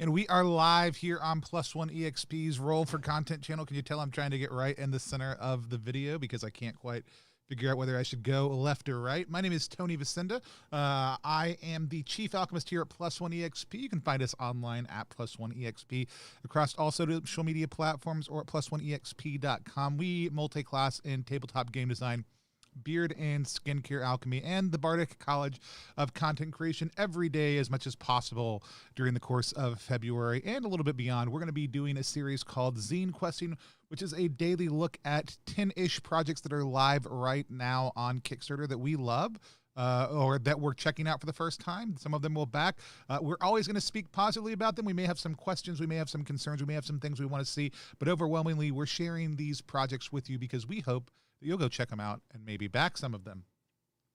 And we are live here on Plus One EXP's Roll for Content channel. Can you tell I'm trying to get right in the center of the video because I can't quite figure out whether I should go left or right. My name is Tony Vicinda. I am the Chief Alchemist here at Plus One EXP. You can find us online at Plus One EXP across all social media platforms or at plus1exp.com. We multi-class in tabletop game design, beard and skincare alchemy, and the Bardic College of Content Creation every day as much as possible during the course of February and a little bit beyond. We're going to be doing a series called ZineQuesting, which is a daily look at 10-ish projects that are live right now on Kickstarter that we love. Or that we're checking out for the first time. Some of them will back. We're always going to speak positively about them. We may have some questions. We may have some concerns. We may have some things we want to see. But overwhelmingly, we're sharing these projects with you because we hope that you'll go check them out and maybe back some of them.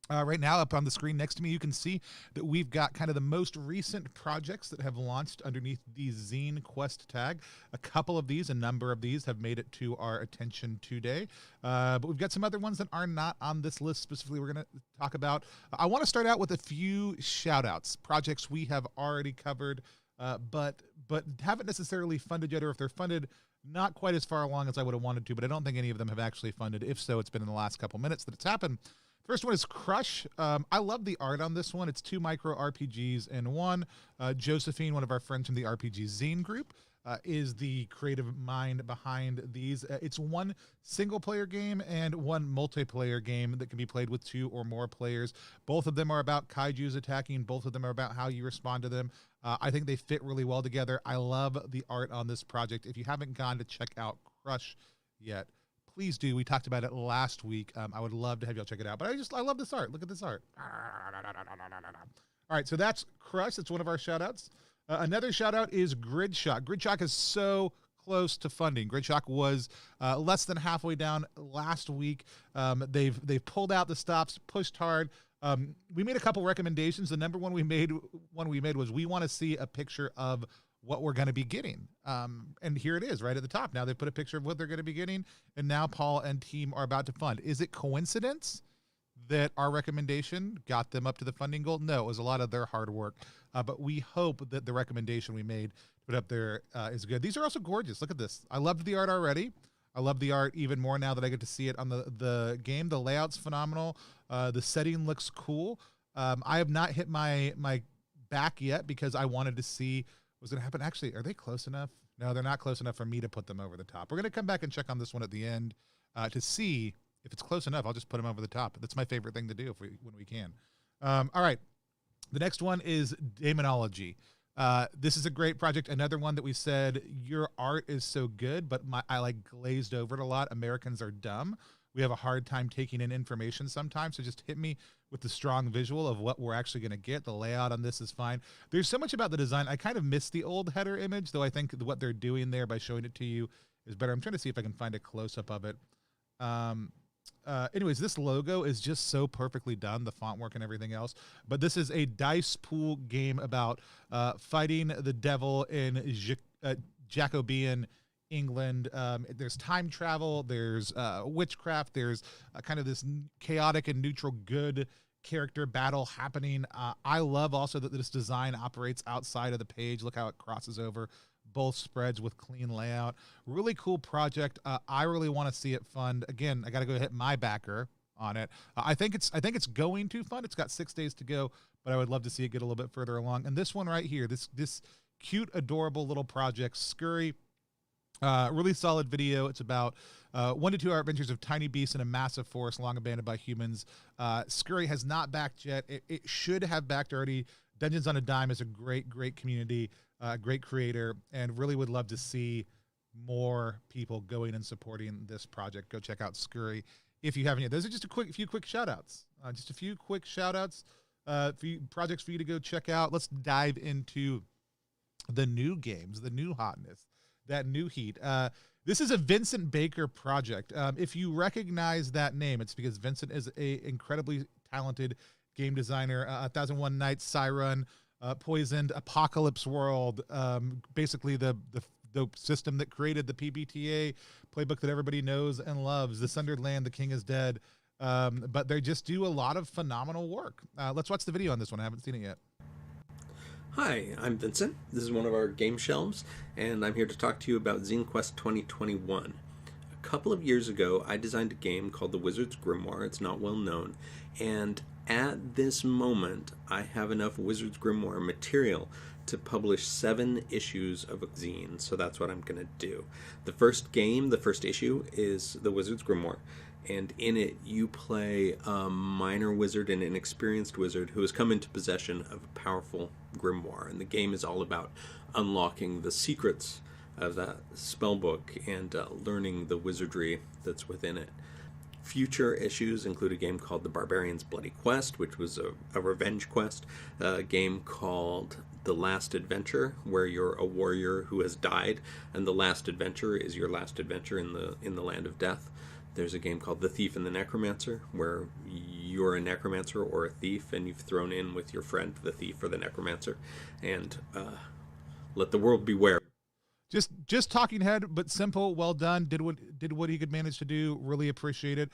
Right now, up on the screen next to me, you can see that we've got kind of the most recent projects that have launched underneath the ZineQuest tag. A number of these have made it to our attention today. But we've got some other ones that are not on this list specifically we're going to talk about. I want to start out with a few shout-outs, projects we have already covered, but haven't necessarily funded yet, or if they're funded, not quite as far along as I would have wanted to, but I don't think any of them have actually funded. If so, it's been in the last couple minutes that it's happened. First one is Crush. I love the art on this one. It's 2 micro RPGs in one. Josephine, one of our friends from the RPG Zine group, is the creative mind behind these. It's one single player game and one multiplayer game that can be played with 2 or more players. Both of them are about kaijus attacking. Both of them are about how you respond to them. I think they fit really well together. I love the art on this project. If you haven't gone to check out Crush yet, please do. We talked about it last week. I would love to have y'all check it out. But I love this art. Look at this art. All right, so that's Crush. It's one of our shout-outs. Another shout-out is Gridshock. Gridshock is so close to funding. Gridshock was less than halfway down last week. They've pulled out the stops, pushed hard. We made a couple recommendations. The number one we made was we want to see a picture of what we're going to be getting. And here it is right at the top. Now they put a picture of what they're going to be getting, and now Paul and team are about to fund. Is it coincidence that our recommendation got them up to the funding goal? No, it was a lot of their hard work. But we hope that the recommendation we made put up there is good. These are also gorgeous. Look at this. I loved the art already. I love the art even more now that I get to see it on the game. The layout's phenomenal. The setting looks cool. I have not hit my back yet because I wanted to see what's going to happen. Actually, are they close enough? No, they're not close enough for me to put them over the top. We're going to come back and check on this one at the end to see if it's close enough. I'll just put them over the top. That's my favorite thing to do when we can. All right. The next one is Demonology. This is a great project. Another one that we said, your art is so good, but I like glazed over it a lot. Americans are dumb. We have a hard time taking in information sometimes. So just hit me with the strong visual of what we're actually going to get. The layout on this is fine. There's so much about the design. I kind of miss the old header image, though I think what they're doing there by showing it to you is better. I'm trying to see if I can find a close-up of it. Anyways, this logo is just so perfectly done, the font work and everything else. But this is a dice pool game about fighting the devil in Jacobean England. There's time travel, there's witchcraft, there's kind of this chaotic and neutral good character battle happening. I love also that this design operates outside of the page. Look how it crosses over both spreads with clean layout. Really cool project. I really want to see it fund. Again, I got to go hit my backer on it. I think it's going to fund. It's got 6 days to go, but I would love to see it get a little bit further along. And this one right here, this cute, adorable little project, Scurry. Really solid video. It's about 1 to 2 hour adventures of tiny beasts in a massive forest long abandoned by humans. Scurry has not backed yet. It should have backed already. Dungeons on a Dime is a great community, great creator, and really would love to see more people going and supporting this project. Go check out Scurry if you haven't yet. Those are just a few quick shout outs. Just a few quick shout outs projects for you to go check out. Let's dive into the new games, the new hotness, that new heat. This is a Vincent Baker project. If you recognize that name, it's because Vincent is a incredibly talented game designer. 1001 Nights, Siren, Poisoned, Apocalypse World, basically the system that created the PBTA playbook that everybody knows and loves, The Sundered Land, The King is Dead. But they just do a lot of phenomenal work. Let's watch the video on this one. I haven't seen it yet. Hi, I'm Vincent. This is one of our game shelves, and I'm here to talk to you about ZineQuest 2021. A couple of years ago, I designed a game called The Wizard's Grimoire. It's not well known, and at this moment, I have enough Wizard's Grimoire material to publish 7 issues of a zine, so that's what I'm going to do. The first issue, is The Wizard's Grimoire, and in it you play a minor wizard and an experienced wizard who has come into possession of a powerful grimoire, and the game is all about unlocking the secrets of that spellbook and learning the wizardry that's within it. Future issues include a game called The Barbarian's Bloody Quest, which was a revenge quest, a game called The Last Adventure, where you're a warrior who has died, and the last adventure is your last adventure in the land of death. There's a game called The Thief and the Necromancer, where you're a necromancer or a thief, and you've thrown in with your friend, the thief or the necromancer, and let the world beware. Just talking head, but simple, well done. Did what he could manage to do. Really appreciate it.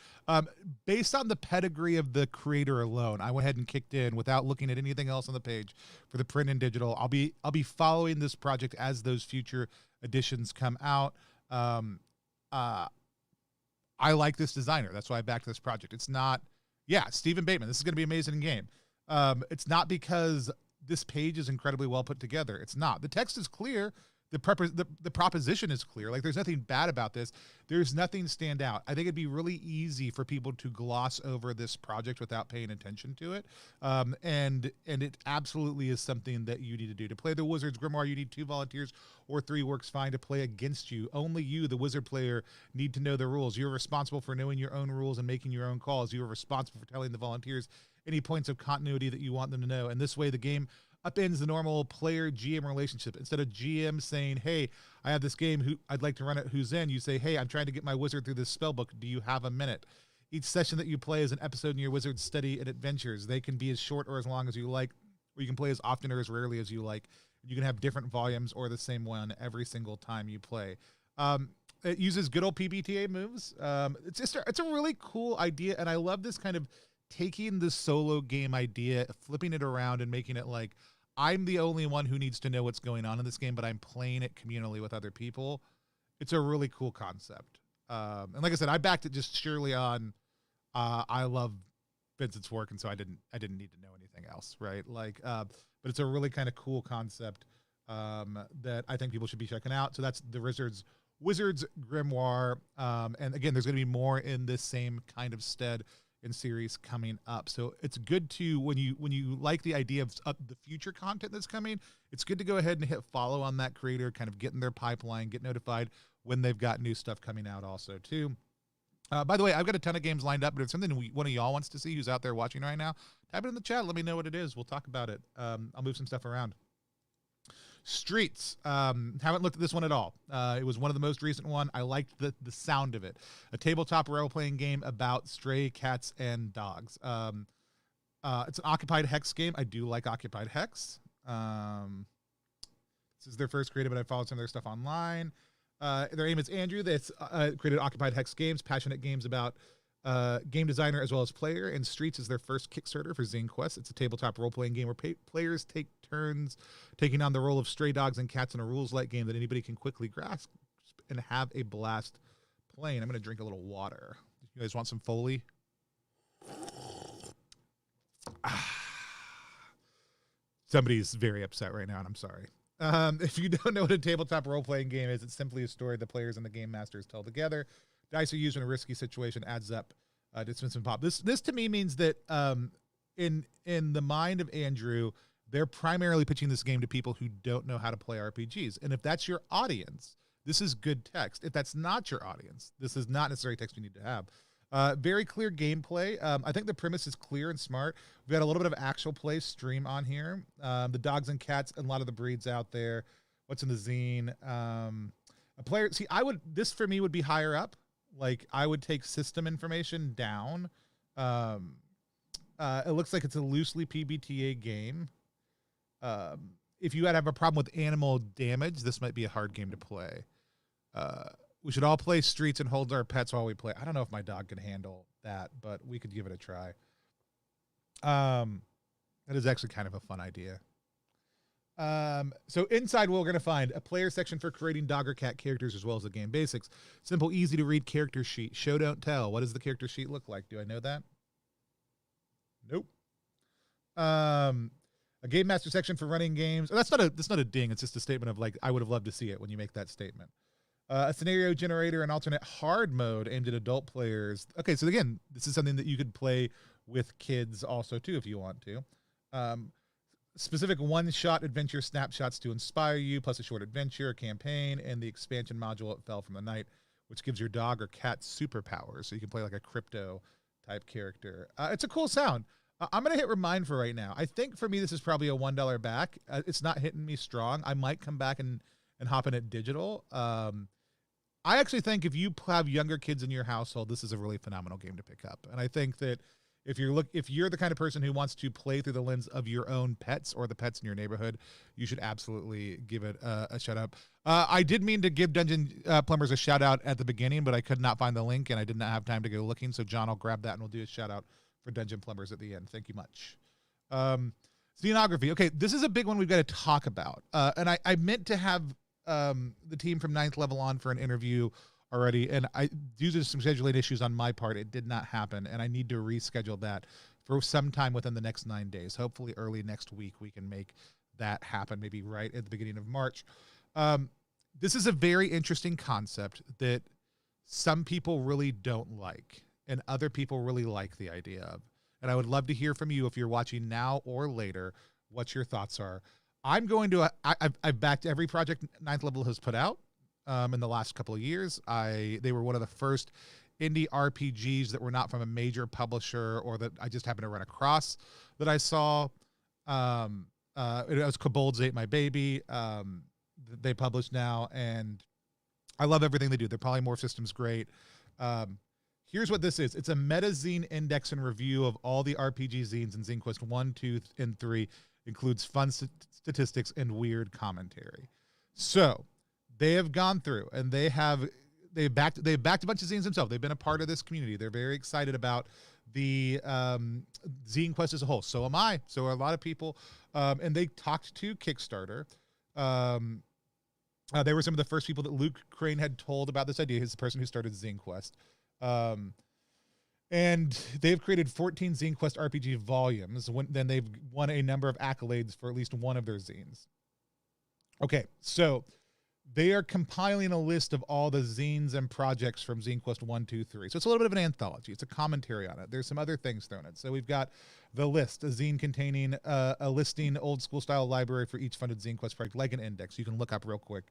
Based on the pedigree of the creator alone, I went ahead and kicked in without looking at anything else on the page for the print and digital. I'll be following this project as those future editions come out. I like this designer. That's why I backed this project. It's not, Stephen Bateman. This is going to be an amazing game. It's not because this page is incredibly well put together. It's not. The text is clear. The proposition is clear. Like, there's nothing bad about this. There's nothing stand out. I think it'd be really easy for people to gloss over this project without paying attention to it. And it absolutely is something that you need to do. To play the Wizard's Grimoire, you need 2 volunteers or 3 works fine. To play against you, only you, the wizard player, need to know the rules. You're responsible for knowing your own rules and making your own calls. You are responsible for telling the volunteers any points of continuity that you want them to know. And this way, the game upends the normal player-GM relationship. Instead of GM saying, hey, I have this game, who I'd like to run it, who's in, you say, hey, I'm trying to get my wizard through this spell book. Do you have a minute? Each session that you play is an episode in your wizard's study and adventures. They can be as short or as long as you like, or you can play as often or as rarely as you like. You can have different volumes or the same one every single time you play. It uses good old PBTA moves. It's a really cool idea, and I love this kind of taking the solo game idea, flipping it around and making it like, I'm the only one who needs to know what's going on in this game, but I'm playing it communally with other people. It's a really cool concept. And like I said, I backed it just surely on I love Vincent's work, and so I didn't need to know anything else, right? Like, but it's a really kind of cool concept that I think people should be checking out. So that's the Wizards Grimoire, and again, there's going to be more in this same kind of stead in series coming up. So it's good to when you like the idea of the future content that's coming, it's good to go ahead and hit follow on that creator, kind of get in their pipeline, get notified when they've got new stuff coming out also too. By the way, I've got a ton of games lined up, but if something one of y'all wants to see who's out there watching right now, type it in the chat. Let me know what it is. We'll talk about it. I'll move some stuff around. Streets. Haven't looked at this one at all. It was one of the most recent one. I liked the sound of it. A tabletop role-playing game about stray cats and dogs. It's an Occupied Hex game. I do like Occupied Hex. This is their first creative, but I followed some of their stuff online. Their aim is Andrew. That's created Occupied Hex games, passionate games about game designer as well as player. And Streets is their first Kickstarter for ZineQuest. It's a tabletop role-playing game where players take turns taking on the role of stray dogs and cats in a rules-like game that anybody can quickly grasp and have a blast playing. I'm going to drink a little water. You guys want some Foley? Somebody's very upset right now, and I'm sorry. If you don't know what a tabletop role-playing game is, it's simply a story the players and the game masters tell together. Dice are used in a risky situation, adds up to spin some pop. This to me means that in the mind of Andrew, they're primarily pitching this game to people who don't know how to play RPGs. And if that's your audience, this is good text. If that's not your audience, this is not necessarily text you need to have. Very clear gameplay. I think the premise is clear and smart. We've got a little bit of actual play stream on here. The dogs and cats and a lot of the breeds out there. What's in the zine? A player. See, this for me would be higher up. Like I would take system information down. It looks like it's a loosely PBTA game. If you have a problem with animal damage, this might be a hard game to play. We should all play Streets and hold our pets while we play. I don't know if my dog can handle that, but we could give it a try. That is actually kind of a fun idea. So inside we're going to find a player section for creating dog or cat characters as well as the game basics. Simple, easy to read character sheet. Show, don't tell. What does the character sheet look like? Do I know that? Nope. A game master section for running games. Oh, that's not a ding. It's just a statement of like, I would have loved to see it when you make that statement. A scenario generator and alternate hard mode aimed at adult players. Okay, so again, this is something that you could play with kids also too if you want to. Specific one-shot adventure snapshots to inspire you, plus a short adventure, a campaign, and the expansion module It Fell from the Night, which gives your dog or cat superpowers, so you can play like a crypto-type character. It's a cool sound. I'm going to hit remind for right now. I think for me this is probably a $1 back. It's not hitting me strong. I might come back and hop in it digital. I actually think if you have younger kids in your household, this is a really phenomenal game to pick up. And I think that if you're the kind of person who wants to play through the lens of your own pets or the pets in your neighborhood, you should absolutely give it a shout out. I did mean to give Dungeon Plumbers a shout out at the beginning, but I could not find the link and I did not have time to go looking. So John will grab that and we'll do a shout out for Dungeon Plumbers at the end. Thank you much. Scenography. Okay, this is a big one we've got to talk about. And I meant to have the team from 9th Level on for an interview already, and due to some scheduling issues on my part, it did not happen, and I need to reschedule that for some time within the next 9 days. Hopefully early next week we can make that happen, maybe right at the beginning of March. This is a very interesting concept that some people really don't like, and other people really like the idea of. And I would love to hear from you if you're watching now or later, what your thoughts are. I'm going to, I've backed every project 9th Level has put out in the last couple of years. They were one of the first indie RPGs that were not from a major publisher or that I just happened to run across that I saw. It was Kobolds Ate My Baby. They publish now, and I love everything they do. Their polymorph system's great. Here's what this is. It's a meta-zine index and review of all the RPG zines in ZineQuest 1, 2, and 3. Includes fun statistics and weird commentary. So they have gone through and they've backed a bunch of zines themselves. They've been a part of this community. They're very excited about the ZineQuest as a whole. So am I. So are a lot of people. And they talked to Kickstarter. They were some of the first people that Luke Crane had told about this idea. He's the person who started ZineQuest. And they've created 14 ZineQuest RPG volumes. Then they've won a number of accolades for at least one of their zines. Okay, so they are compiling a list of all the zines and projects from ZineQuest 1, 2, 3. So it's a little bit of an anthology. It's a commentary on it. There's some other things thrown in. So we've got the list, a zine containing a listing, old school style library for each funded ZineQuest project, like an index. You can look up real quick.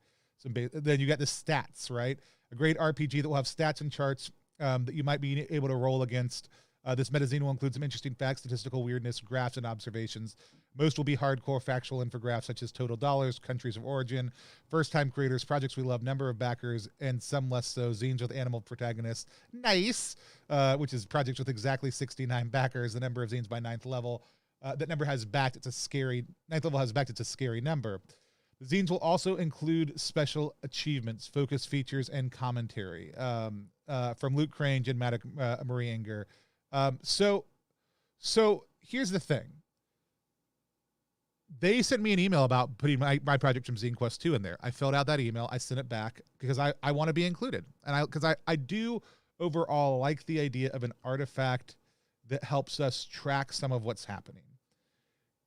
Then you got the stats, right? A great RPG that will have stats and charts that you might be able to roll against. This metazine will include some interesting facts, statistical weirdness, graphs, and observations. Most will be hardcore factual infographics such as total dollars, countries of origin, first-time creators, projects we love, number of backers, and some less so, zines with animal protagonists. Nice! Which is projects with exactly 69 backers, the number of zines by 9th level. That number has backed. It's a scary... 9th level has backed. It's a scary number. The zines will also include special achievements, focus features, and commentary from Luke Crane, Jen Maddock, Marie Enger. So here's the thing. They sent me an email about putting my project from ZineQuest 2 in there. I filled out that email. I sent it back because I want to be included. And because I do overall like the idea of an artifact that helps us track some of what's happening.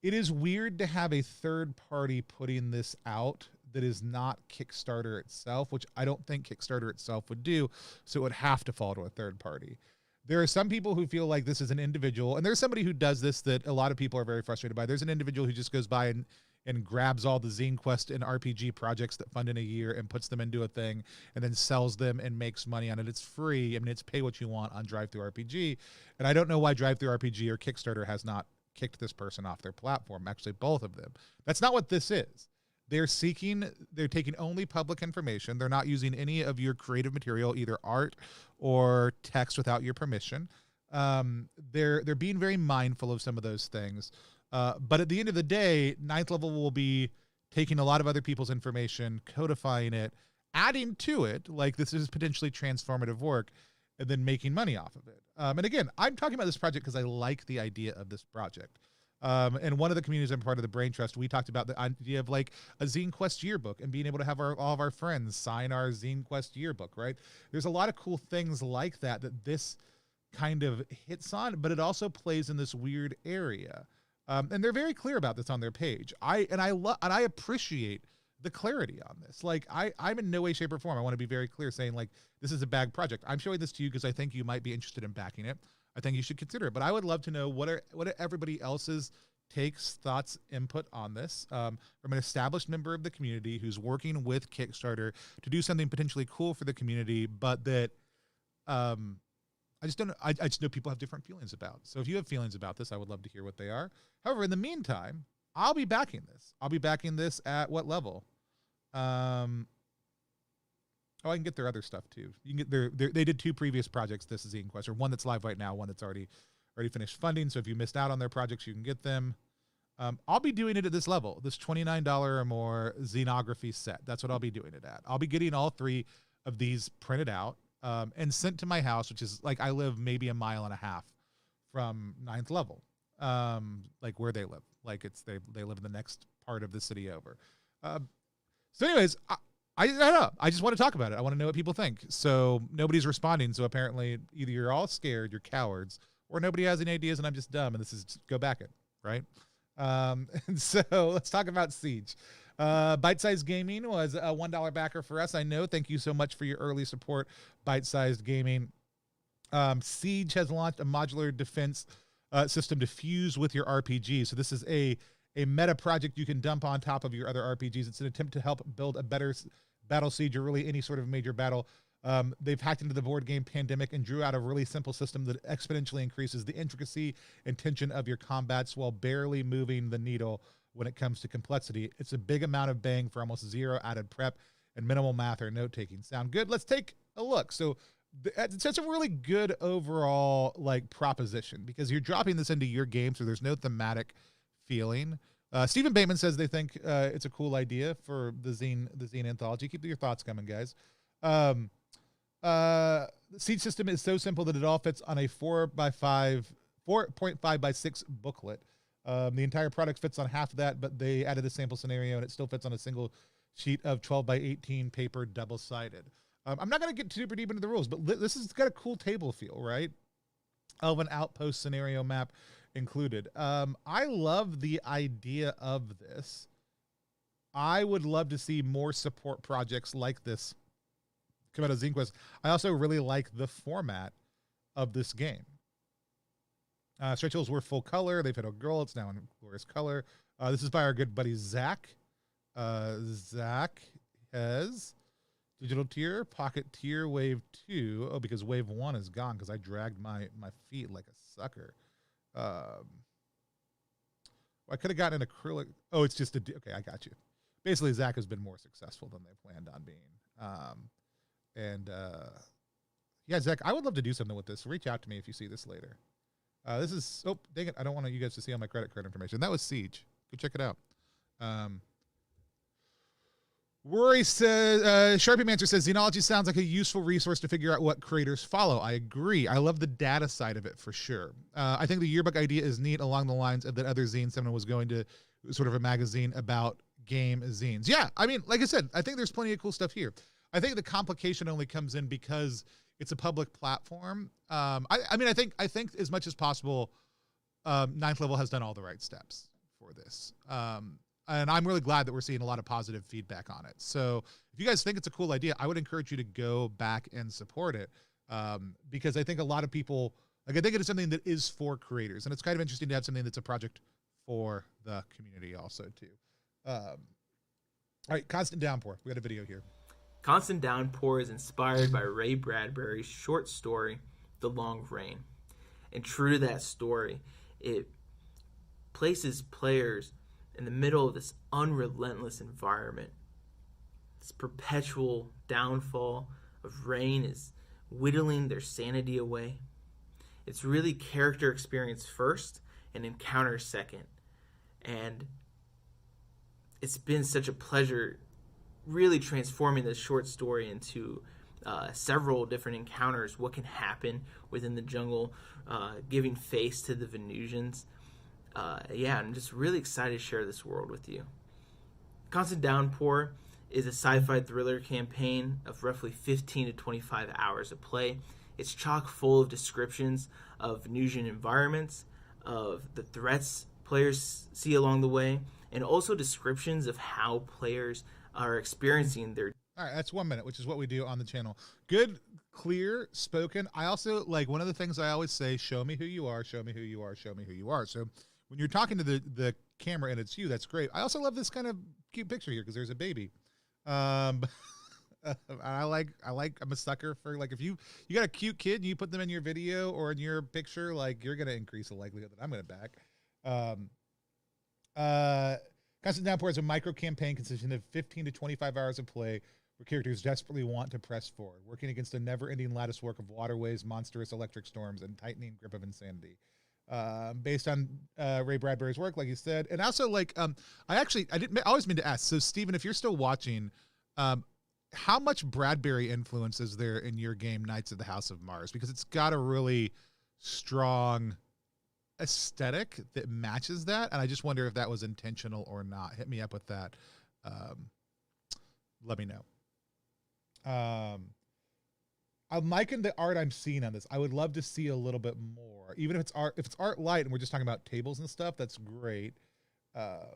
It is weird to have a third party putting this out that is not Kickstarter itself, which I don't think Kickstarter itself would do. So it would have to fall to a third party. There are some people who feel like this is an individual, and there's somebody who does this that a lot of people are very frustrated by. There's an individual who just goes by and grabs all the ZineQuest and RPG projects that fund in a year and puts them into a thing and then sells them and makes money on it. It's free. I mean, it's pay what you want on DriveThruRPG. And I don't know why DriveThruRPG or Kickstarter has not kicked this person off their platform. Actually, both of them. That's not what this is. They're taking only public information. They're not using any of your creative material, either art or text, without your permission. They're being very mindful of some of those things. But at the end of the day, 9th level will be taking a lot of other people's information, codifying it, adding to it, like this is potentially transformative work, and then making money off of it. And again, I'm talking about this project because I like the idea of this project. And one of the communities I'm part of, the Brain Trust, we talked about the idea of like a ZineQuest yearbook and being able to have all of our friends sign our ZineQuest yearbook, right? There's a lot of cool things like that this kind of hits on, but it also plays in this weird area. And they're very clear about this on their page. I appreciate the clarity on this. Like I'm in no way, shape, or form. I want to be very clear saying like, this is a bad project. I'm showing this to you because I think you might be interested in backing it. I think you should consider it, but I would love to know what are everybody else's takes, thoughts, input on this from an established member of the community who's working with Kickstarter to do something potentially cool for the community, but that I just know people have different feelings about. So if you have feelings about this, I would love to hear what they are. However, in the meantime, I'll be backing this. I'll be backing this at what level? Oh, I can get their other stuff too. You can get they did 2 previous projects. This is ZineQuest, or one that's live right now, one that's already finished funding. So if you missed out on their projects, you can get them. I'll be doing it at this level, this $29 or more Zenography set. That's what I'll be doing it at. I'll be getting all 3 of these printed out and sent to my house, which is like I live maybe 1.5 miles from 9th level, like where they live. Like they live in the next part of the city over. So anyways, I don't know. I just want to talk about it. I want to know what people think. So nobody's responding. So apparently either you're all scared, you're cowards, or nobody has any ideas and I'm just dumb and this is just go back it, right? And so let's talk about Siege. Bite-Sized Gaming was a $1 backer for us. I know. Thank you so much for your early support, Bite-Sized Gaming. Siege has launched a modular defense system to fuse with your RPG. So this is a meta project you can dump on top of your other RPGs. It's an attempt to help build a better battle siege or really any sort of major battle. They've hacked into the board game Pandemic and drew out a really simple system that exponentially increases the intricacy and tension of your combats while barely moving the needle when it comes to complexity. It's a big amount of bang for almost 0 added prep and minimal math or note-taking. Sound good? Let's take a look. So it's a really good overall like proposition because you're dropping this into your game, so there's no thematic feeling. Stephen Bateman says they think it's a cool idea for the zine anthology. Keep your thoughts coming, guys. The Siege system is so simple that it all fits on a 4.5 by 6 booklet. The entire product fits on half of that, but they added a sample scenario and it still fits on a single sheet of 12 by 18 paper, double-sided. I'm not going to get super deep into the rules, but this has got a cool table feel, right? Of an outpost scenario map included. I love the idea of this. I would love to see more support projects like this come out of ZineQuest. I also really like the format of this game. Stretch Hills were full color. They've had a girl. It's now in glorious color. This is by our good buddy Zach. Zach has digital tier, pocket tier, wave 2. Oh, because wave 1 is gone because I dragged my feet like a sucker. I could have gotten an acrylic. Oh, it's just okay, I got you. Basically, Zach has been more successful than they planned on being. Yeah, Zach, I would love to do something with this. Reach out to me if you see this later. This is, oh, dang it. I don't want you guys to see all my credit card information. That was Siege. Go check it out. Rory says, Sharpie Mancer says, Xenology sounds like a useful resource to figure out what creators follow. I agree. I love the data side of it for sure. I think the yearbook idea is neat along the lines of that other zine someone was going to sort of a magazine about game zines. Yeah, I mean, like I said, I think there's plenty of cool stuff here. I think the complication only comes in because it's a public platform. I mean, I think as much as possible, Ninth Level has done all the right steps for this. And I'm really glad that we're seeing a lot of positive feedback on it. So if you guys think it's a cool idea, I would encourage you to go back and support it. Because I think a lot of people, like, I think it is something that is for creators, and it's kind of interesting to have something that's a project for the community also too. All right, Constant Downpour. We got a video here. Constant Downpour is inspired by Ray Bradbury's short story, The Long Rain. And true to that story, it places players in the middle of this unrelentless environment. This perpetual downfall of rain is whittling their sanity away. It's really character experience first and encounter second. And it's been such a pleasure really transforming this short story into several different encounters, what can happen within the jungle, giving face to the Venusians. Yeah, I'm just really excited to share this world with you. Constant Downpour is a sci-fi thriller campaign of roughly 15 to 25 hours of play. It's chock full of descriptions of Venusian environments, of the threats players see along the way, and also descriptions of how players are experiencing their... All right, that's 1 minute, which is what we do on the channel. Good, clear, spoken. I also, like, one of the things I always say, show me who you are, show me who you are, show me who you are. So when you're talking to the camera and it's you, that's great. I also love this kind of cute picture here because there's a baby. I'm a sucker for, like, if you got a cute kid and you put them in your video or in your picture, like, you're going to increase the likelihood that I'm going to back. Constant Downpour is a micro campaign consisting of 15 to 25 hours of play where characters desperately want to press forward, working against a never-ending lattice work of waterways, monstrous electric storms, and tightening grip of insanity. Based on Ray Bradbury's work, like you said, and also, like, I always mean to ask. So, Steven, if you're still watching, how much Bradbury influence is there in your game, Knights of the House of Mars? Because it's got a really strong aesthetic that matches that, and I just wonder if that was intentional or not. Hit me up with that. Let me know. I'm liking the art I'm seeing on this. I would love to see a little bit more, even if it's art light and we're just talking about tables and stuff. That's great. It's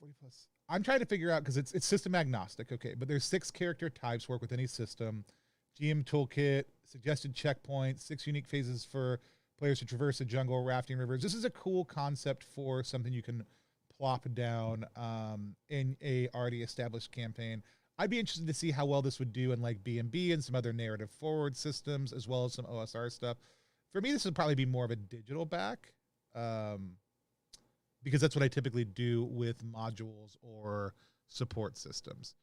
40 plus. I'm trying to figure out, because it's system agnostic, okay, but there's 6 character types work with any system. GM toolkit, suggested checkpoints, 6 unique phases for players to traverse the jungle, rafting rivers. This is a cool concept for something you can plop down in a already established campaign. I'd be interested to see how well this would do in, like, B&B and some other narrative forward systems, as well as some OSR stuff. For me, this would probably be more of a digital back, because that's what I typically do with modules or support systems.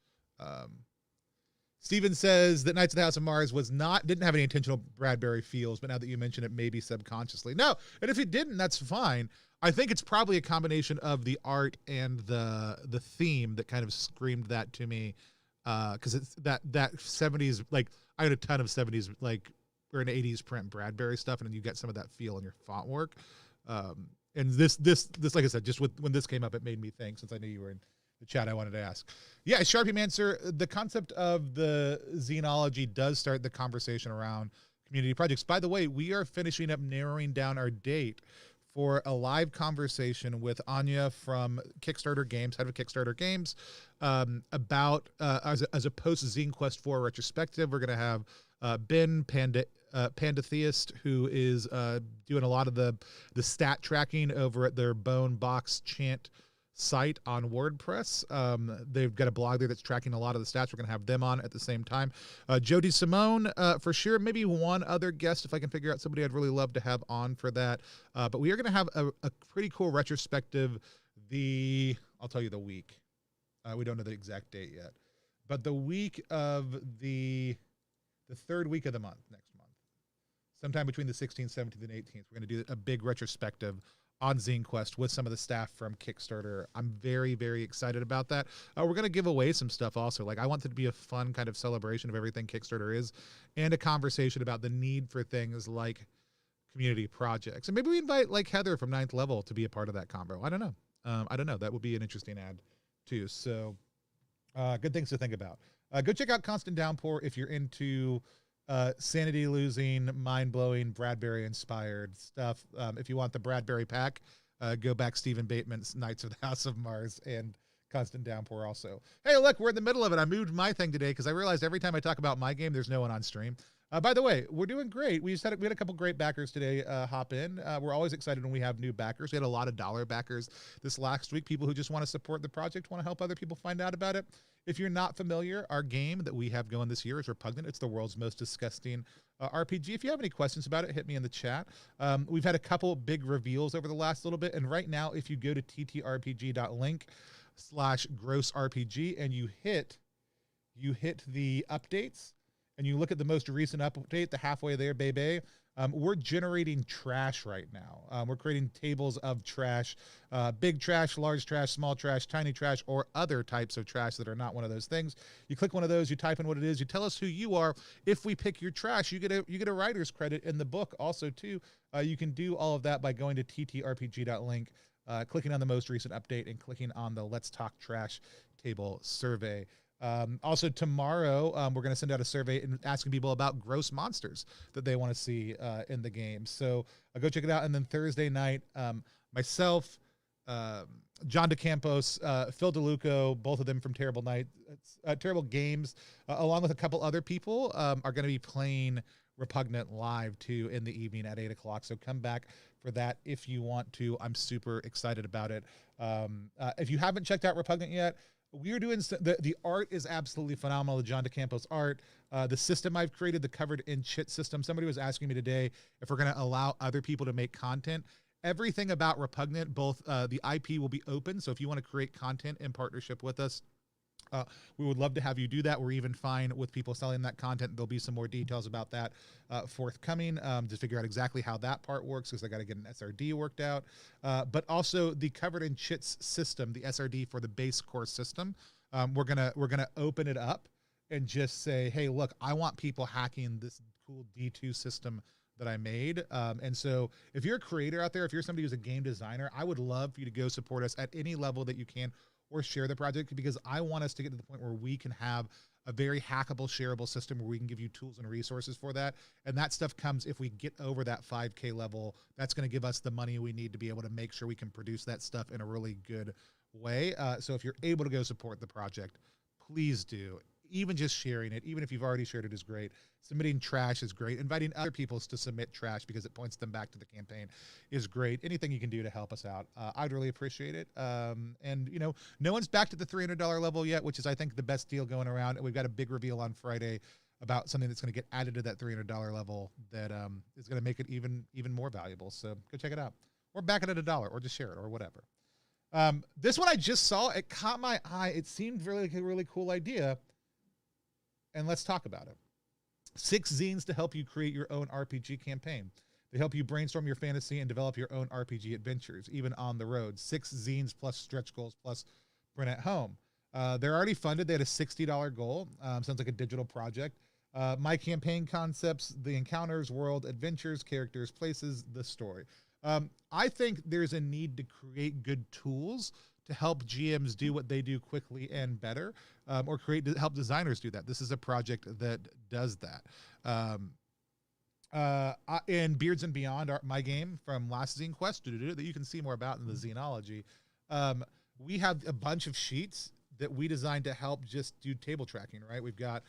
Steven says that Knights of the House of Mars didn't have any intentional Bradbury feels, but now that you mention it, maybe subconsciously. No, and if it didn't, that's fine. I think it's probably a combination of the art and the theme that kind of screamed that to me, because it's that 70s, like, I had a ton of 70s, like, or an 80s print Bradbury stuff, and then you get some of that feel in your font work. And this, like I said, just when this came up, it made me think, since I knew you were in the chat I wanted to ask. Yeah, Sharpie Mancer, the concept of the Xenology does start the conversation around community projects. By the way, we are finishing up narrowing down our date for a live conversation with Anya from Kickstarter Games, head of Kickstarter Games, about as a post ZineQuest 4 retrospective. We're going to have Ben Pandatheist, who is doing a lot of the stat tracking over at their Bone Box Chant site on WordPress. They've got a blog there that's tracking a lot of the stats. We're going to have them on at the same time. Jody Simone, for sure. Maybe one other guest, if I can figure out somebody I'd really love to have on for that. But we are going to have a pretty cool retrospective. I'll tell you the week. We don't know the exact date yet. But the week of the third week of the month, next month, sometime between the 16th, 17th, and 18th, we're going to do a big retrospective on ZineQuest with some of the staff from Kickstarter. I'm very, very excited about that. We're going to give away some stuff also. Like, I want it to be a fun kind of celebration of everything Kickstarter is, and a conversation about the need for things like community projects. And maybe we invite like Heather from 9th Level to be a part of that convo. I don't know. That would be an interesting ad too. So good things to think about. Go check out Constant Downpour if you're into sanity losing, mind blowing, Bradbury inspired stuff. If you want the Bradbury pack, go back Stephen Bateman's Knights of the House of Mars and Constant Downpour also. Hey, look, we're in the middle of it. I moved my thing today because I realized every time I talk about my game, there's no one on stream. By the way, we're doing great. We had a couple great backers today hop in. We're always excited when we have new backers. We had a lot of dollar backers this last week, people who just want to support the project, want to help other people find out about it. If you're not familiar, our game that we have going this year is Repugnant. It's the world's most disgusting RPG. If you have any questions about it, hit me in the chat. We've had a couple big reveals over the last little bit, and right now, if you go to ttrpg.link/grossrpg and you hit the updates, and you look at the most recent update, the halfway there, baby, we're generating trash right now. We're creating tables of trash, big trash, large trash, small trash, tiny trash, or other types of trash that are not one of those things. You click one of those, you type in what it is, you tell us who you are. If we pick your trash, you get a writer's credit in the book also too. You can do all of that by going to ttrpg.link, clicking on the most recent update, and clicking on the Let's Talk Trash table survey. Also tomorrow, we're going to send out a survey and asking people about gross monsters that they want to see in the game. So go check it out. And then Thursday night, myself, John DeCampos, Phil DeLuco, both of them from Terrible Games, along with a couple other people, are going to be playing Repugnant live too in the evening at 8 o'clock. So come back for that if you want to. I'm super excited about it. If you haven't checked out Repugnant yet, we are doing the art is absolutely phenomenal. The John DeCampos art, the system I've created, the covered in shit system. Somebody was asking me today if we're going to allow other people to make content. Everything about Repugnant, both the IP will be open. So if you want to create content in partnership with us, we would love to have you do that. We're even fine with people selling that content. There'll be some more details about that forthcoming to figure out exactly how that part works, because I got to get an SRD worked out. But also the covered in chits system, the SRD for the base core system. We're gonna open it up and just say, hey, look, I want people hacking this cool D2 system that I made. And so if you're a creator out there, if you're somebody who's a game designer, I would love for you to go support us at any level that you can, or share the project, because I want us to get to the point where we can have a very hackable, shareable system where we can give you tools and resources for that. And that stuff comes if we get over that 5K level. That's going to give us the money we need to be able to make sure we can produce that stuff in a really good way. So if you're able to go support the project, please do. Even just sharing it, even if you've already shared it, is great. Submitting trash is great. Inviting other people to submit trash because it points them back to the campaign is great. Anything you can do to help us out, I'd really appreciate it. And, you know, no one's back to the $300 level yet, which is, I think, the best deal going around. And we've got a big reveal on Friday about something that's going to get added to that $300 level that is going to make it even more valuable. So go check it out. Or back it at $1, or just share it, or whatever. This one I just saw. It caught my eye. It seemed really like a really cool idea. And let's talk about it. 6 zines to help you create your own RPG campaign. They help you brainstorm your fantasy and develop your own RPG adventures, even on the road. 6 zines plus stretch goals plus print at home. They're already funded. They had a $60 goal. Sounds like a digital project. My campaign concepts, the encounters, world, adventures, characters, places, the story. I think there's a need to create good tools to help GMs do what they do quickly and better, or help designers do that. This is a project that does that. In Beards and Beyond, my game from last ZineQuest that you can see more about in the Zenology, we have a bunch of sheets that we designed to help just do table tracking, right? We've got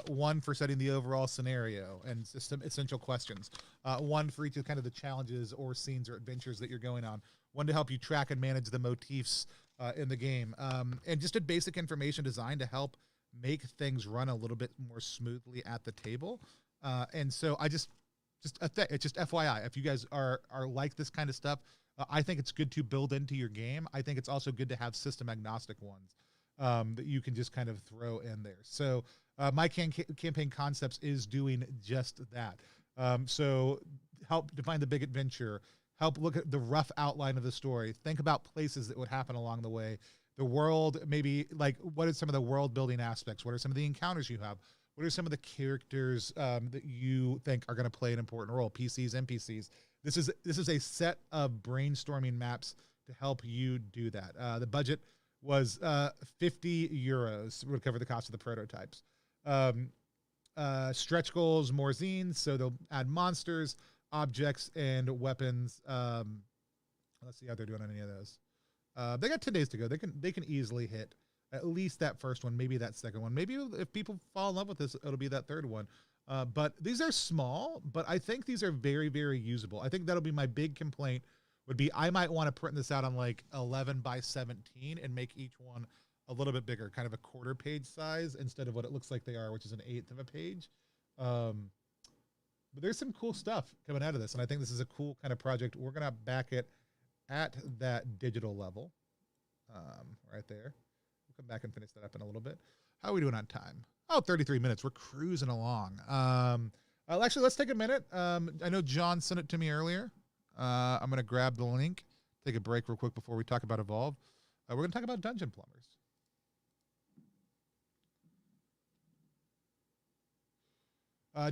one for setting the overall scenario and system essential questions, one for each of kind of the challenges or scenes or adventures that you're going on, one to help you track and manage the motifs in the game, and just a basic information design to help make things run a little bit more smoothly at the table. And so it's just FYI, if you guys are like this kind of stuff, I think it's good to build into your game. I think it's also good to have system agnostic ones that you can just kind of throw in there. So my campaign concepts is doing just that. So help define the big adventure, help look at the rough outline of the story, think about places that would happen along the way, the world, maybe like what are some of the world building aspects? What are some of the encounters you have? What are some of the characters that you think are going to play an important role? PCs, NPCs. This is a set of brainstorming maps to help you do that. The budget was €50 would cover the cost of the prototypes. Stretch goals, more zines, so they'll add monsters, objects, and weapons. Let's see how they're doing on any of those. They got 10 days to go. They can easily hit at least that first one, maybe that second one. Maybe if people fall in love with this, it'll be that third one. But these are small, but I think these are very, very usable. I think that'll be my big complaint would be I might want to print this out on like 11 by 17 and make each one a little bit bigger, kind of a quarter page size instead of what it looks like they are, which is an eighth of a page. But there's some cool stuff coming out of this, and I think this is a cool kind of project. We're going to back it at that digital level right there. We'll come back and finish that up in a little bit. How are we doing on time? Oh, 33 minutes. We're cruising along. Actually, let's take a minute. I know John sent it to me earlier. I'm going to grab the link, take a break real quick before we talk about Evolve. We're going to talk about Dungeon Plumbers.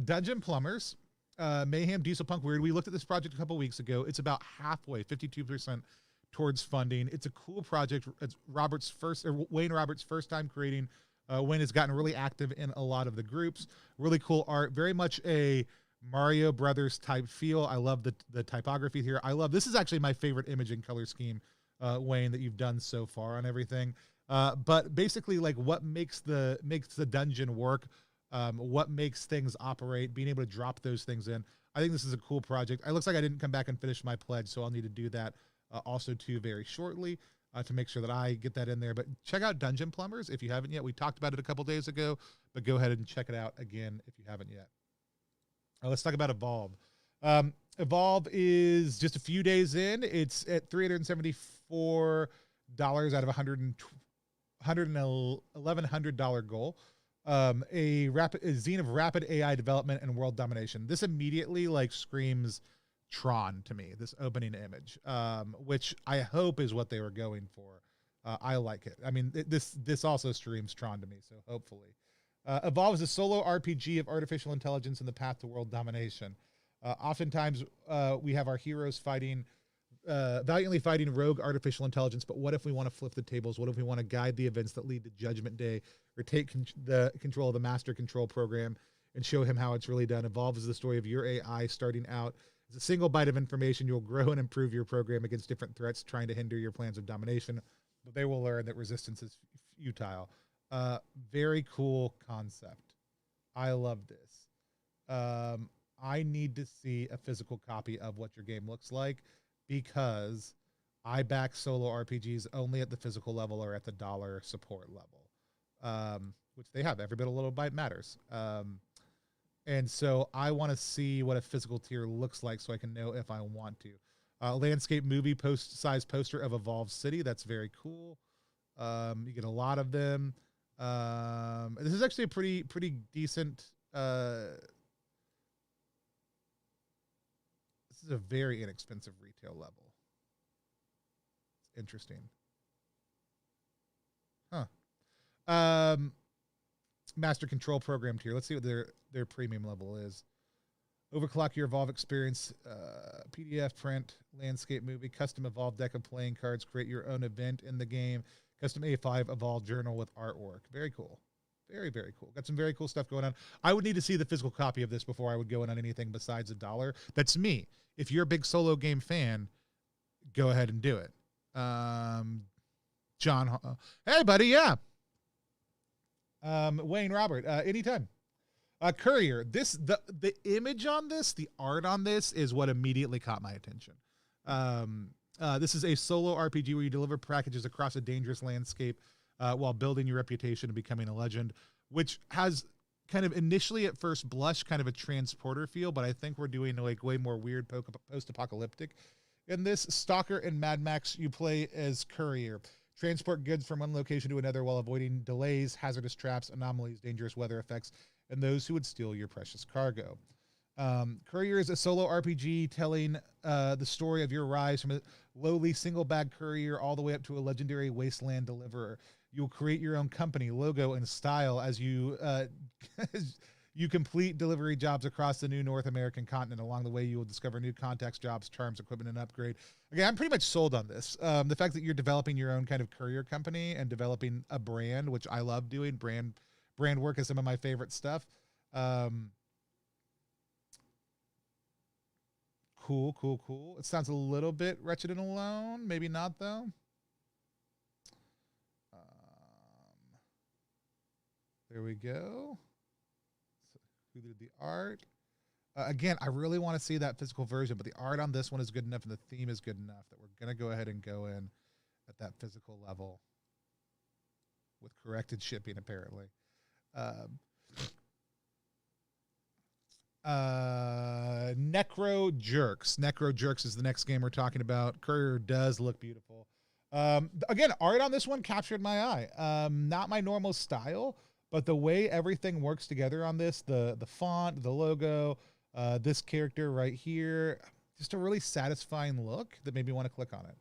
Dungeon Plumbers, Mayhem, Diesel Punk, Weird. We looked at this project a couple weeks ago. It's about halfway, 52% towards funding. It's a cool project. It's Wayne Roberts' first time creating. Wayne has gotten really active in a lot of the groups. Really cool art. Very much a Mario Brothers type feel. I love the typography here. This is actually my favorite image and color scheme, Wayne, that you've done so far on everything. But basically, like what makes the dungeon work, what makes things operate, being able to drop those things in. I think this is a cool project. It looks like I didn't come back and finish my pledge, so I'll need to do that also too very shortly to make sure that I get that in there. But check out Dungeon Plumbers if you haven't yet. We talked about it a couple days ago, but go ahead and check it out again if you haven't yet. Let's talk about Evolve. Evolve is just a few days in. It's at $374 out of $1,100 goal. A zine of rapid AI development and world domination. This immediately like screams Tron to me, this opening image, which I hope is what they were going for. I like it. I mean, this also screams Tron to me, so hopefully. Evolve is a solo RPG of artificial intelligence in the path to world domination. Oftentimes, we have our heroes valiantly fighting rogue artificial intelligence, but what if we want to flip the tables? What if we want to guide the events that lead to Judgment Day or take the control of the Master Control program and show him how it's really done? Evolve is the story of your AI starting out as a single byte of information. You'll grow and improve your program against different threats trying to hinder your plans of domination, but they will learn that resistance is futile. Very cool concept. I love this. I need to see a physical copy of what your game looks like because I back solo RPGs only at the physical level or at the dollar support level, which they have. Every bit of little byte matters. And so I want to see what a physical tier looks like so I can know if I want to. Landscape movie size poster of Evolve City. That's very cool. You get a lot of them. This is actually a pretty decent. This is a very inexpensive retail level. It's interesting. Master Control program tier. Let's see what their premium level is. Overclock your Evolve experience, PDF, print, landscape movie, custom Evolve deck of playing cards, create your own event in the game, custom A5 Evolve journal with artwork. Very cool. Very, very cool. Got some very cool stuff going on. I would need to see the physical copy of this before I would go in on anything besides $1. That's me. If you're a big solo game fan, go ahead and do it. John, hey buddy, yeah. Wayne Robert, anytime. Courier, the image on this, the art on this is what immediately caught my attention. This is a solo RPG where you deliver packages across a dangerous landscape while building your reputation and becoming a legend, which has kind of initially at first blush kind of a transporter feel, but I think we're doing like way more weird post-apocalyptic. In this, Stalker and Mad Max, you play as Courier. Transport goods from one location to another while avoiding delays, hazardous traps, anomalies, dangerous weather effects, and those who would steal your precious cargo. Courier is a solo RPG telling the story of your rise from a lowly single-bag courier all the way up to a legendary wasteland deliverer. You'll create your own company, logo, and style as you you complete delivery jobs across the new North American continent. Along the way, you will discover new contacts, jobs, charms, equipment, and upgrade. Okay, I'm pretty much sold on this. The fact that you're developing your own kind of courier company and developing a brand, which I love doing, brand work is some of my favorite stuff. Cool. It sounds a little bit Wretched and Alone. Maybe not, though. There we go. So, who did the art? Again, I really want to see that physical version, but the art on this one is good enough and the theme is good enough that we're going to go ahead and go in at that physical level with corrected shipping, apparently. Necro Jerks. Necro Jerks is the next game we're talking about. Courier does look beautiful. Again, art on this one captured my eye. Not my normal style, but the way everything works together on this, the font, the logo, this character right here, just a really satisfying look that made me want to click on it.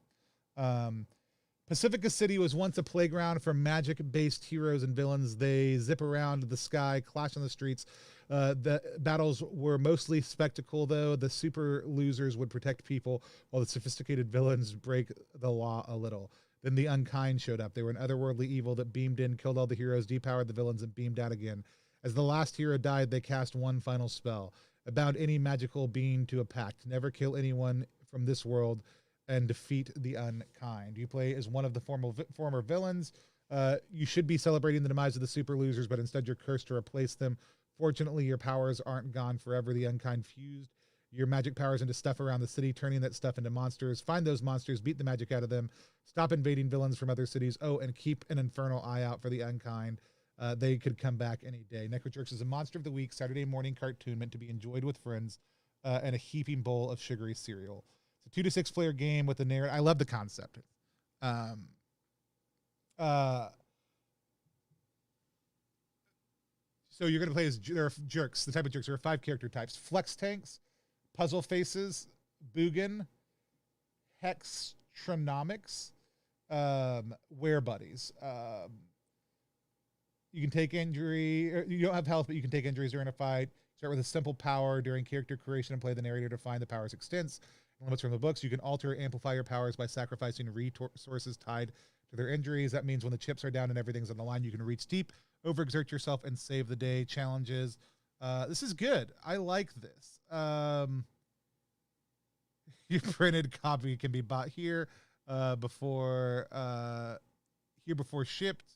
Pacifica City was once a playground for magic-based heroes and villains. They zip around the sky, clash on the streets. The battles were mostly spectacle, though. The super losers would protect people, while the sophisticated villains break the law a little. Then the Unkind showed up. They were an otherworldly evil that beamed in, killed all the heroes, depowered the villains, and beamed out again. As the last hero died, they cast one final spell. Bound any magical being to a pact. Never kill anyone from this world and defeat the Unkind. You play as one of the former villains. You should be celebrating the demise of the super losers, but instead you're cursed to replace them. Fortunately, your powers aren't gone forever. The Unkind fused your magic powers into stuff around the city, turning that stuff into monsters. Find those monsters, beat the magic out of them, stop invading villains from other cities. Oh, and keep an infernal eye out for the Unkind. They could come back any day. Necrojerks is a monster of the week, Saturday morning cartoon meant to be enjoyed with friends and a heaping bowl of sugary cereal. It's a 2 to 6 player game with a narrative. I love the concept. So you're going to play as there are jerks, the type of jerks. There are 5 character types: Flex Tanks, Puzzle Faces, Boogan, Hextronomics, Were Buddies. You can take injury. Or you don't have health, but you can take injuries during a fight. Start with a simple power during character creation and play the narrator to find the power's extents. Limits from the books. You can alter or amplify your powers by sacrificing resources tied to their injuries. That means when the chips are down and everything's on the line, you can reach deep, overexert yourself, and save the day. Challenges. This is good. I like this. Your printed copy can be bought here before shipped.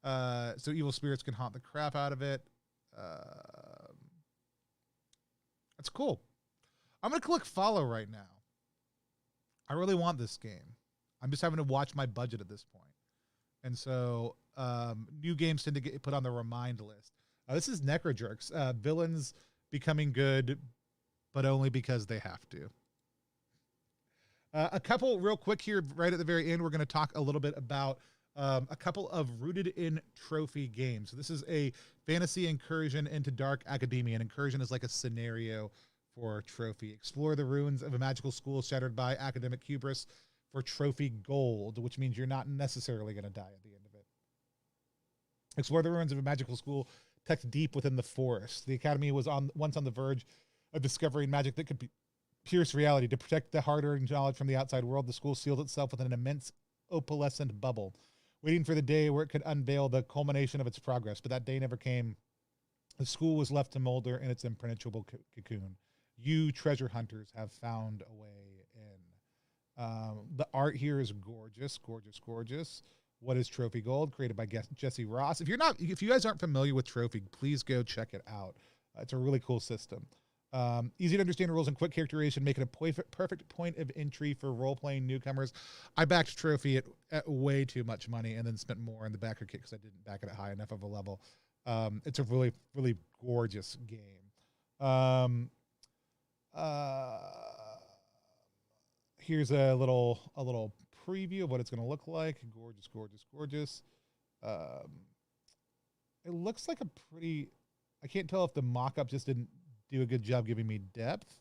So evil spirits can haunt the crap out of it. That's cool. I'm going to click follow right now. I really want this game. I'm just having to watch my budget at this point. And so new games tend to get put on the remind list. This is Necrojerks. Villains becoming good, but only because they have to. A couple real quick here, right at the very end, we're going to talk a little bit about a couple of rooted in trophy games. So this is a fantasy incursion into dark academia. An incursion is like a scenario for trophy. Explore the ruins of a magical school shattered by academic hubris for trophy gold, which means you're not necessarily going to die at the end of it. Explore the ruins of a magical school tucked deep within the forest. The academy was once on the verge of discovering magic that could pierce reality. To protect the hard-earned knowledge from the outside world, the school sealed itself within an immense opalescent bubble, waiting for the day where it could unveil the culmination of its progress. But that day never came. The school was left to molder in its impenetrable cocoon. You treasure hunters have found a way in. The art here is gorgeous, gorgeous, gorgeous. What is Trophy Gold? Created by Jesse Ross. If you guys aren't familiar with Trophy, please go check it out. It's a really cool system. Easy to understand rules and quick characterization, making a perfect point of entry for role-playing newcomers. I backed Trophy at way too much money and then spent more in the backer kit because I didn't back it at high enough of a level. It's a really, really gorgeous game. Here's a little preview of what it's going to look like. Gorgeous, gorgeous, gorgeous. It looks like a pretty... I can't tell if the mock-up just didn't do a good job giving me depth,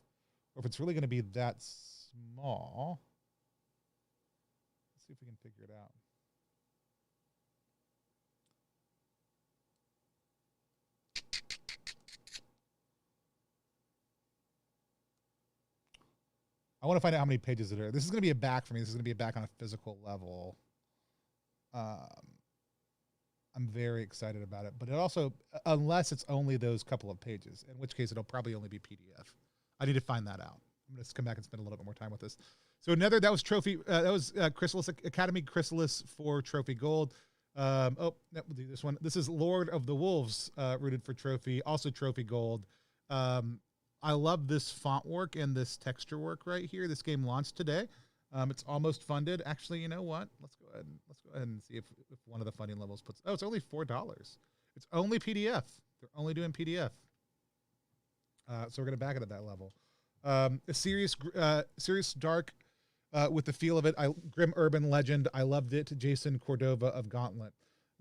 or if it's really going to be that small. Let's see if we can figure it out. I want to find out how many pages it are. This is going to be a back for me. This is going to be a back on a physical level. I'm very excited about it, but it also, unless it's only those couple of pages, in which case it'll probably only be PDF. I need to find that out. I'm going to come back and spend a little bit more time with this. So that was Trophy, that was Chrysalis Academy Chrysalis for Trophy Gold. We'll do this one. This is Lord of the Wolves, rooted for Trophy, also Trophy Gold. I love this font work and this texture work right here. This game launched today. It's almost funded. Actually, you know what? Let's go ahead and see if one of the funding levels puts. Oh, it's only $4. It's only PDF. They're only doing PDF. So we're gonna back it at that level. A serious dark with the feel of it. Grim urban legend. I loved it. Jason Cordova of Gauntlet.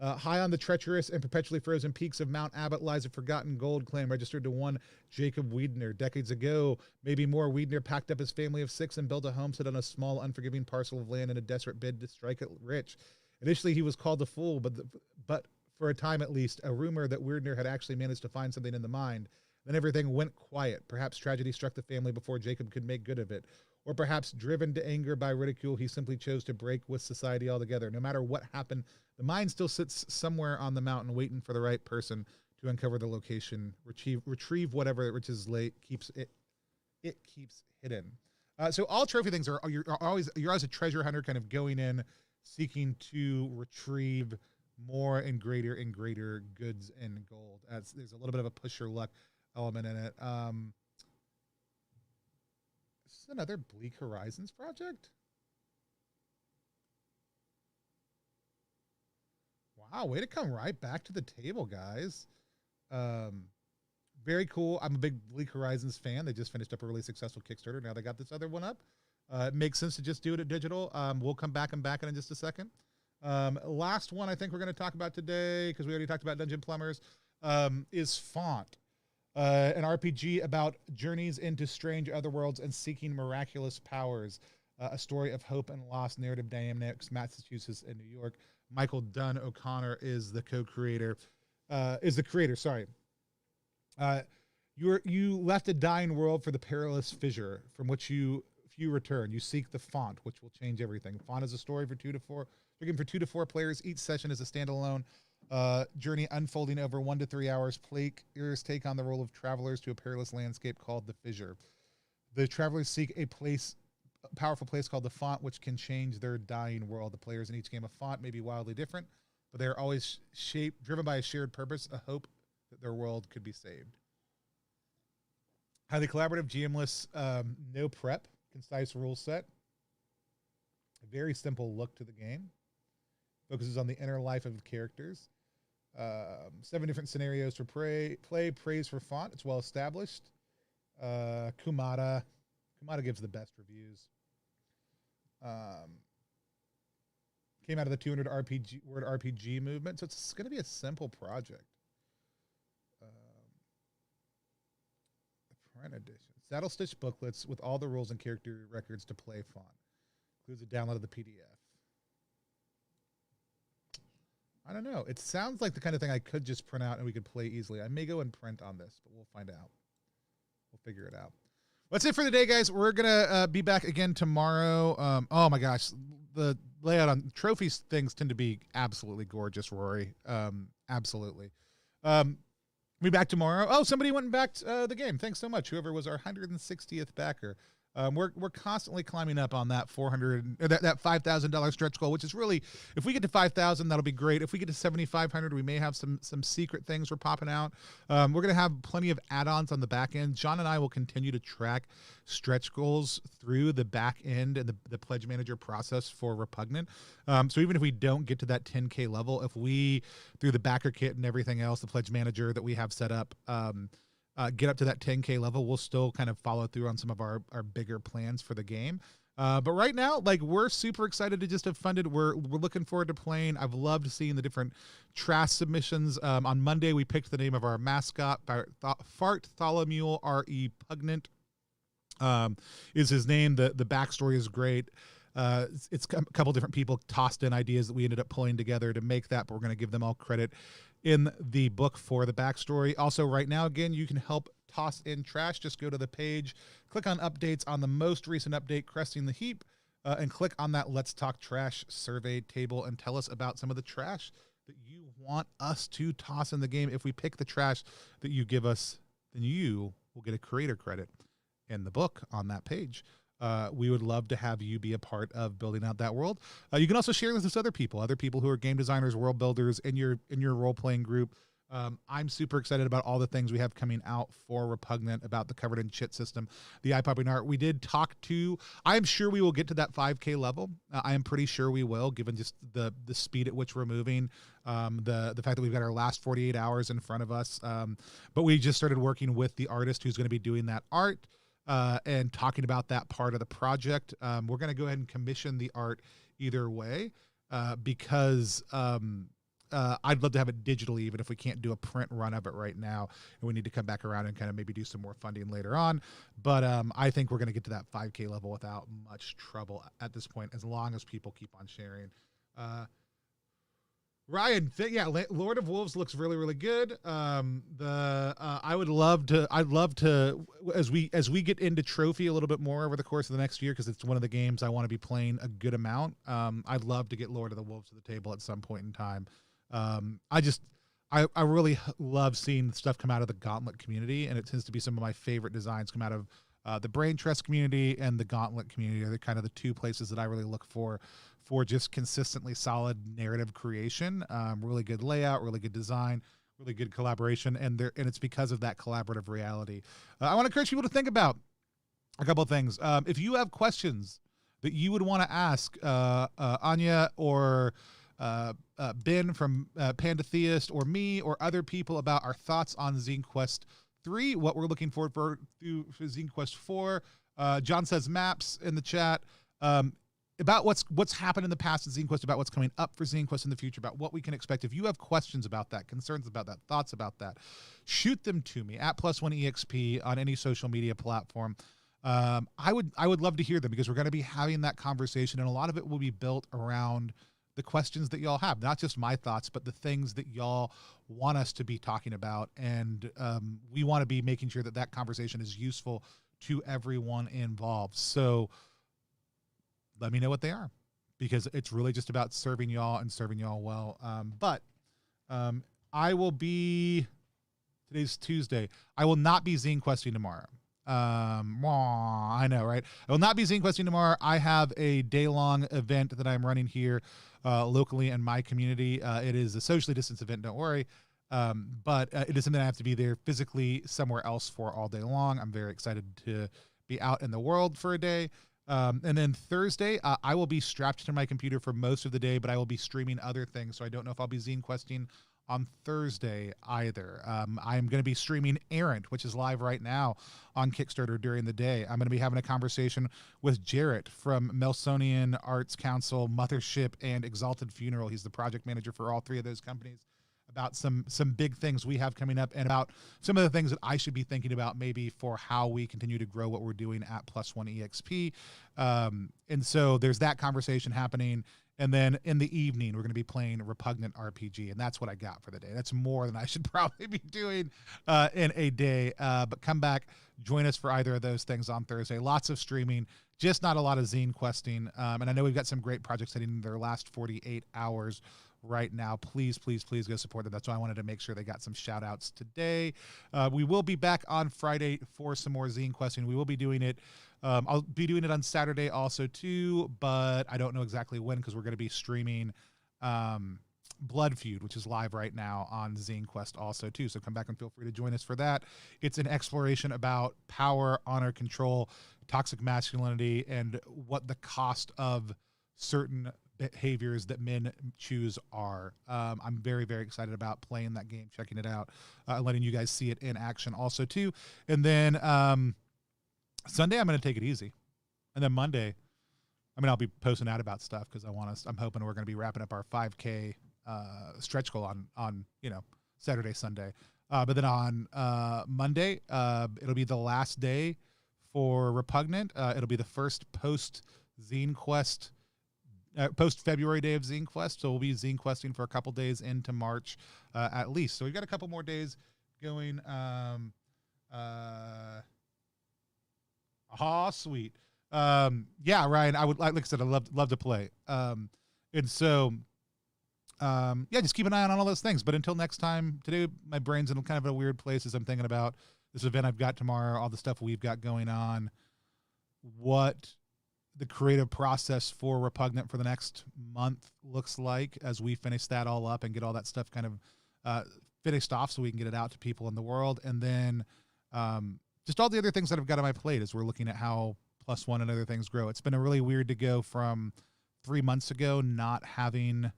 High on the treacherous and perpetually frozen peaks of Mount Abbott lies a forgotten gold claim registered to one Jacob Wiedner. Decades ago, maybe more, Wiedner packed up his family of 6 and built a homestead on a small, unforgiving parcel of land in a desperate bid to strike it rich. Initially, he was called a fool, but for a time at least, a rumor that Wiedner had actually managed to find something in the mine. Then everything went quiet. Perhaps tragedy struck the family before Jacob could make good of it. Or perhaps driven to anger by ridicule, he simply chose to break with society altogether. No matter what happened, the mine still sits somewhere on the mountain waiting for the right person to uncover the location, retrieve whatever riches keeps hidden. So all trophy things you're always a treasure hunter, kind of going in, seeking to retrieve more and greater goods and gold. There's a little bit of a push your luck element in it. This is another Bleak Horizons project. Wow, way to come right back to the table, guys. Very cool. I'm a big Bleak Horizons fan. They just finished up a really successful Kickstarter. Now they got this other one up. It makes sense to just do it at digital. We'll come back and back it in just a second. Last one I think we're going to talk about today, because we already talked about Dungeon Plumbers, is Font. An RPG about journeys into strange otherworlds and seeking miraculous powers. A story of hope and loss, narrative dynamics, Massachusetts and New York. Michael Dunn O'Connor is the co-creator. Is the creator, sorry. You left a dying world for the perilous fissure from which you return. You seek the Font, which will change everything. Font is a story for 2 to 4. Looking for 2 to 4 players. Each session is a standalone journey unfolding over 1 to 3 hours. Players take on the role of travelers to a perilous landscape called the Fissure. The travelers seek a powerful place called the Font, which can change their dying world. The players in each game of Font may be wildly different, but they are always driven by a shared purpose, a hope that their world could be saved. Highly collaborative, GM-less, no prep, concise rule set. A very simple look to the game. Focuses on the inner life of the characters. 7 different scenarios to play. Praise for Font. It's well established. Kumada gives the best reviews. Came out of the 200 word RPG movement, so it's going to be a simple project. The print edition. Saddle stitch booklets with all the rules and character records to play Font. Includes a download of the PDF. I don't know. It sounds like the kind of thing I could just print out and we could play easily. I may go and print on this, but we'll find out. figure it out. That's it for the day, guys. We're gonna be back again tomorrow. Oh my gosh, the layout on trophies things tend to be absolutely gorgeous, Rory. Absolutely. Be back tomorrow. Oh, somebody went and backed the game. Thanks so much. Whoever was our 160th backer. We're constantly climbing up on that that $5,000 stretch goal, which is really, if we get to 5,000, that'll be great. If we get to 7,500, we may have some secret things we're popping out. We're gonna have plenty of add-ons on the back end. John and I will continue to track stretch goals through the back end and the pledge manager process for Repugnant. So even if we don't get to that 10K level, if we, through the backer kit and everything else, the pledge manager that we have set up, get up to that 10K level, we'll still kind of follow through on some of our bigger plans for the game. But right now, like, we're super excited to just have funded. We're looking forward to playing. I've loved seeing the different trash submissions. On Monday, we picked the name of our mascot, Fartholomule Repugnant. Is his name. The backstory is great. It's a couple different people tossed in ideas that we ended up pulling together to make that, but we're going to give them all credit in the book for the backstory. Also, right now, again, you can help toss in trash. Just go to the page, click on updates on the most recent update, Cresting the Heap, and click on that Let's Talk Trash survey table and tell us about some of the trash that you want us to toss in the game. If we pick the trash that you give us, then you will get a creator credit in the book on that page. We would love to have you be a part of building out that world. You can also share this with other people who are game designers, world builders in your role-playing group. I'm super excited about all the things we have coming out for Repugnant, about the covered in shit system, the eye-popping art. We did talk to, I'm sure we will get to that 5K level. I am pretty sure we will, given just the speed at which we're moving, the fact that we've got our last 48 hours in front of us. But we just started working with the artist who's going to be doing that art. And talking about that part of the project. We're going to go ahead and commission the art either way, because I'd love to have it digitally, even if we can't do a print run of it right now, and we need to come back around and kind of maybe do some more funding later on. But I think we're going to get to that 5K level without much trouble at this point, as long as people keep on sharing. Ryan, Lord of Wolves looks really, really good. I'd love to, as we get into trophy a little bit more over the course of the next year, because it's one of the games I want to be playing a good amount. I'd love to get Lord of the Wolves to the table at some point in time. I really love seeing stuff come out of the Gauntlet community, and it tends to be some of my favorite designs come out of the Brain Trust community and the Gauntlet community. Are kind of the two places that I really look for just consistently solid narrative creation, really good layout, really good design, really good collaboration, and it's because of that collaborative reality. I want to encourage people to think about a couple of things. If you have questions that you would want to ask Anya or Ben from Panda Theist, or me, or other people about our thoughts on ZineQuest 3, what we're looking forward for ZineQuest 4. John says maps in the chat. About what's happened in the past at ZineQuest, about what's coming up for ZineQuest in the future, about what we can expect. If you have questions about that, concerns about that, thoughts about that, shoot them to me at +1EXP on any social media platform. I would love to hear them, because we're going to be having that conversation, and a lot of it will be built around the questions that y'all have, not just my thoughts, but the things that y'all want us to be talking about. And we want to be making sure that conversation is useful to everyone involved. So let me know what they are, because it's really just about serving y'all and serving y'all well. But I will be, today's Tuesday, I will not be ZineQuesting tomorrow. I know, right? I will not be ZineQuesting tomorrow. I have a day-long event that I'm running here locally in my community. It is a socially distanced event, don't worry. But it is something I have to be there physically somewhere else for all day long. I'm very excited to be out in the world for a day. And then Thursday, I will be strapped to my computer for most of the day, but I will be streaming other things. So I don't know if I'll be ZineQuesting on Thursday either. I'm going to be streaming Errant, which is live right now on Kickstarter during the day. I'm going to be having a conversation with Jarrett from Melsonian Arts Council, Mothership, and Exalted Funeral. He's the project manager for all three of those companies, about some big things we have coming up and about some of the things that I should be thinking about maybe for how we continue to grow what we're doing at Plus One EXP. And so there's that conversation happening. And then in the evening, we're going to be playing Repugnant RPG. And that's what I got for the day. That's more than I should probably be doing in a day. But come back, join us for either of those things on Thursday. Lots of streaming, just not a lot of ZineQuesting. And I know we've got some great projects heading into their last 48 hours right now. Please, please, please go support them. That's why I wanted to make sure they got some shout outs today. We will be back on Friday for some more ZineQuesting. We will be doing it. I'll be doing it on Saturday also too, but I don't know exactly when because we're going to be streaming Blood Feud, which is live right now on ZineQuest also too. So come back and feel free to join us for that. It's an exploration about power, honor, control, toxic masculinity, and what the cost of certain behaviors that men choose are. I'm very, very excited about playing that game, checking it out, letting you guys see it in action also too. And then Sunday, I'm going to take it easy. And then Monday, I mean, I'll be posting out about stuff because I'm hoping we're going to be wrapping up our 5K stretch goal on Saturday, Sunday. But then on Monday, it'll be the last day for Repugnant. It'll be the first post-ZineQuest, post-February day of ZineQuest. So we'll be ZineQuesting for a couple days into March at least. So we've got a couple more days going. Sweet. Yeah, Ryan, I would like I said, I'd love to play. And so yeah, just keep an eye on all those things. But until next time, today my brain's in kind of a weird place as I'm thinking about this event I've got tomorrow, all the stuff we've got going on, what the creative process for Repugnant for the next month looks like as we finish that all up and get all that stuff kind of finished off so we can get it out to people in the world. And then just all the other things that I've got on my plate as we're looking at how Plus One and other things grow. It's been a really weird to go from 3 months ago not having...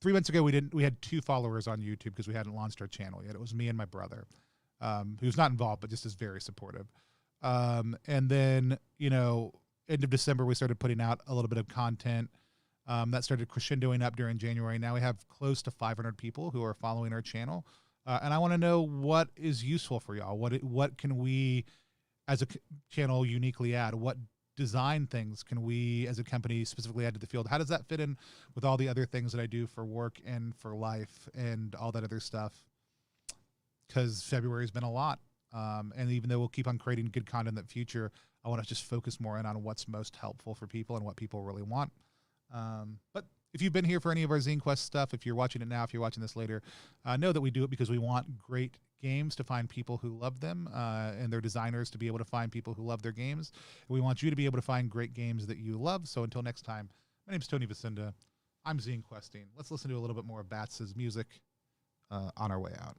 3 months ago, we had 2 followers on YouTube because we hadn't launched our channel yet. It was me and my brother, who's not involved, but just is very supportive. And then, end of December, we started putting out a little bit of content that started crescendoing up during January. Now we have close to 500 people who are following our channel. And I want to know what is useful for y'all. What can we, as a channel, uniquely add? What design things can we, as a company, specifically add to the field? How does that fit in with all the other things that I do for work and for life and all that other stuff? Because February has been a lot. And even though we'll keep on creating good content in the future, I want to just focus more in on what's most helpful for people and what people really want. But if you've been here for any of our ZineQuest stuff, if you're watching it now, if you're watching this later, know that we do it because we want great games to find people who love them, and their designers to be able to find people who love their games. We want you to be able to find great games that you love. So until next time, my name's Tony Vicinda. I'm ZineQuesting. Let's listen to a little bit more of Bats' music on our way out.